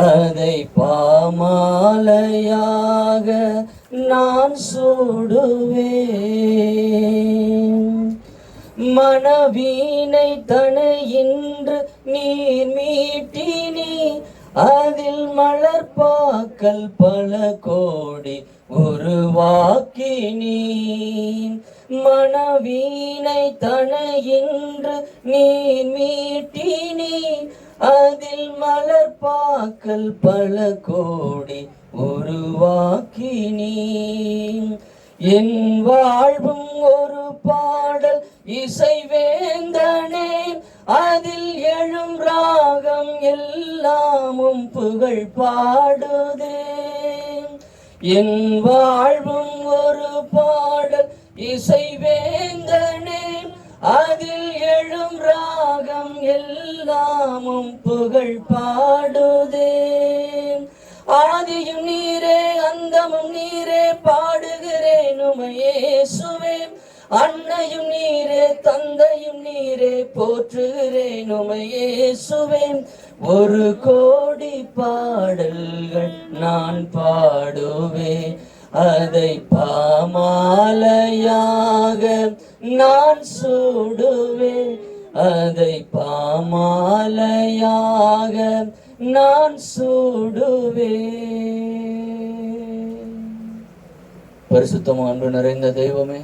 அதை பாமாலையாக நான் சூடுவேன். மனவீனை தனையின்று நீர் மீட்டினி, அதில் மலர்பாக்கள் பல கோடி உருவாக்கினி. மனவீனை தனையின்று நீர் மீட்டினி, அதில் மலர்பாக்கள் பல கோடி உருவாக்கினி. என் வாழ்வும் ஒரு பாடல் இசைவேந்தனே, அதில் எழும் ராகம் எல்லாமும் புகழ் பாடுதே. என் வாழ்வும் ஒரு பாடல் இசைவேந்தனே, அதில் எழும் ராகம் எல்லாமும் புகழ் பாடுதே. ஆதியும் நீரே அந்தமும் நீரே, பாடுகிறேன் உம்மையே இயேசுவே. அன்னையும் நீரே தந்தையும் நீரே, போற்றுகிறேன் உம்மையே இயேசுவே. ஒரு கோடி பாடல்கள் நான் பாடுவேன், அதை பாமாலையாக நான் சூடுவேன். அதை பாமாலையாக நான் சூடுவேன். பரிசுத்தமும் அன்பு நிறைந்த தெய்வமே,